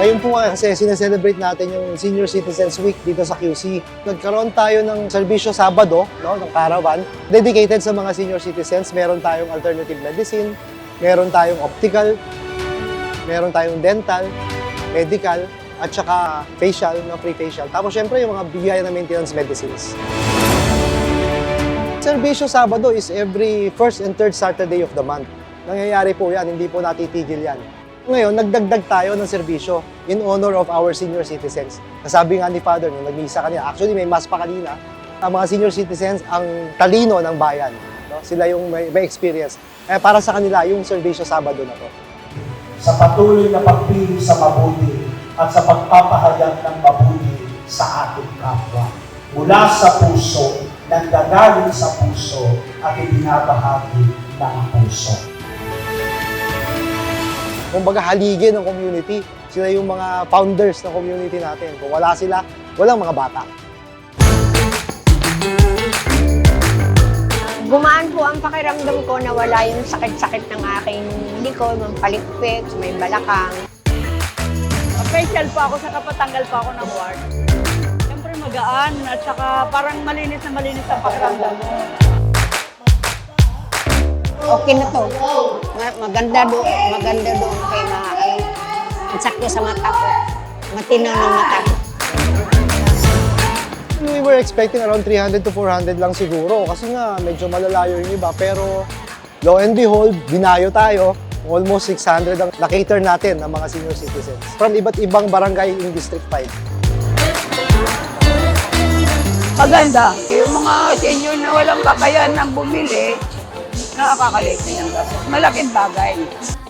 Ngayon po kasi sineselebrate natin yung Senior Citizens Week dito sa QC. Nagkaroon tayo ng serbisyo Sabado, no, ng caravan, dedicated sa mga senior citizens. Meron tayong alternative medicine, meron tayong optical, meron tayong dental, medical, at saka facial, no, free facial. Tapos syempre yung mga bigay na maintenance medicines. Serbisyo Sabado is every first and third Saturday of the month. Nangyayari po yan, hindi po natitigil yan. Ngayon, nagdagdag tayo ng serbisyo in honor of our senior citizens. Nasabi nga ni Father nung nagmisa kanina, actually may mass pa kanina, ang mga senior citizens ang talino ng bayan. No? Sila yung may experience. Para sa kanila, yung serbisyo Sabado na to. Sa patuloy na pagpili sa mabuti at sa pagpapahayag ng mabuti sa ating kapwa. Mula sa puso, nanggagaling sa puso at ibinabahagi ng puso. Kumbaga haligi ng community. Sila yung mga founders ng community natin. Kung wala sila, walang mga bata. Gumaan po ang pakiramdam ko na wala yung sakit-sakit ng aking likod, ng palikpik, may balakang. Special po ako sa kapatanggal po ako ng ward. Siyempre magaan at saka parang malinis na malinis ang pakiramdam mo. Okay na to. Maganda doon kay ang sakyo sa mata ko. Matinaw ng mata. We were expecting around 300 to 400 lang siguro kasi nga medyo malalayo yung iba. Pero lo and behold, binayo tayo. Almost 600 ang na-cater natin ng mga senior citizens from iba't ibang barangay in District 5. Maganda. Yung mga senior na walang kakayahan ng bumili, nakakakalit na yan. Malaking bagay.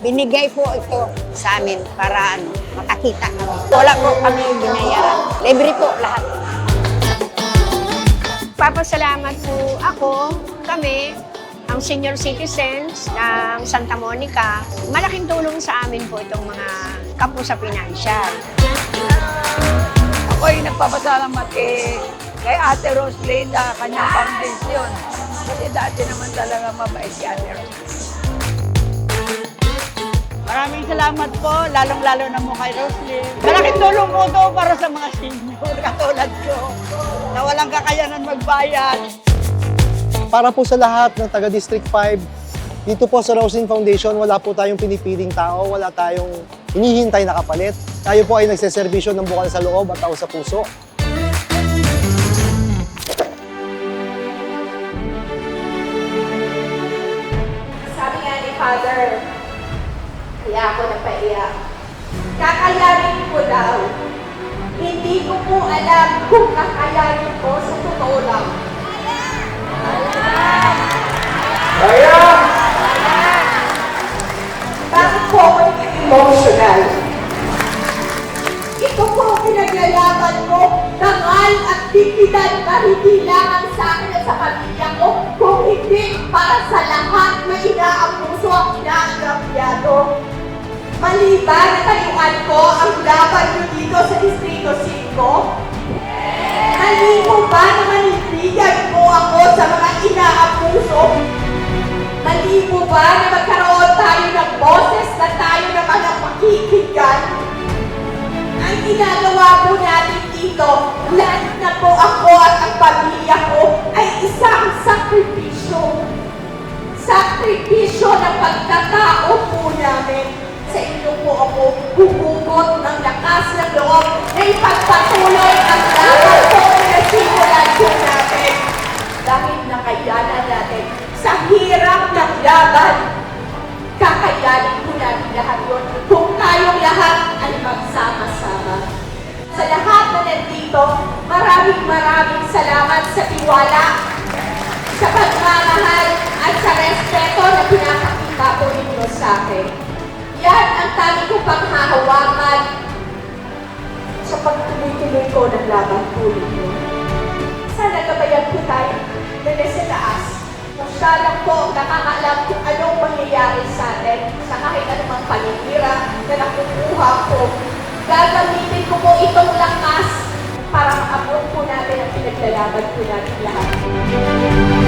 Binigay po ito sa amin para makakita kami. Wala po kami binayaran. Libre po lahat. Papasalamat po ako, kami, ang senior citizens ng Santa Monica. Malaking tulong sa amin po itong mga kapo sa financial. Ako ay nagpapasalamat kay Ate Roslyn na kanyang foundation. Kasi dati naman talaga mabait si Ate Roslyn. Maraming salamat po, lalong-lalo na mo kay Roslyn. Malaking tulong po ito para sa mga senior katulad ko na walang kakayanan magbayad. Para po sa lahat ng taga District 5, dito po sa Roslyn Foundation, wala po tayong pinipiling tao, wala tayong hinihintay na kapalit. Tayo po ay nagseserbisyo ng bukal sa loob at tao sa puso. Sabi nga ni Father, kaya ako napaiyak. Kakayanin ko daw. Hindi ko po alam kung kakayanin ko sa totoo lang. Kaya! Bakit po ako emotional? Ito po ang pinaglalaban ko, dangal at dignidad na hindi lamang sa akin at sa pamilya ko, kung hindi para sa lahat na inaabuso at inaagrabyado. Mali ba na tayuan ko ang laban nyo dito sa Distrito 5? Mali mo ba na manindigan mo ako sa mga inaabuso? Mali mo ba na magkaroon tayo ng boses na tayo na mga pakikinggan? Ang ginagawa po natin dito, lahat na po ako at ang pamilya ko ay isang sakripisyo. Sakripisyo ng pagkatao po namin. Sa inyo po ako huhugot ng lakas ng loob na ipagpatuloy ang laban po na simulan po natin. Dahil nakayanan natin sa hirap ng laban, kakayanin po natin lahat yun kung tayong lahat ay magsama-sama. Sa lahat na nandito, maraming salamat sa tiwala, sa pagmamahal at sa respeto na pinakakita po ninyo sa akin. Yan ang tanging kong panghahawakan sa pagtuloy-tuloy ko ng laban po ninyo. Sana gabayan po tayo na nasa taas. Siya lang po ang nakakaalam kung anong mangyayari sa atin sa kahit anumang paninira na nakukuha ko. Gagamitin ko po itong lakas para maabot po natin ang pinaglalaban po natin lahat.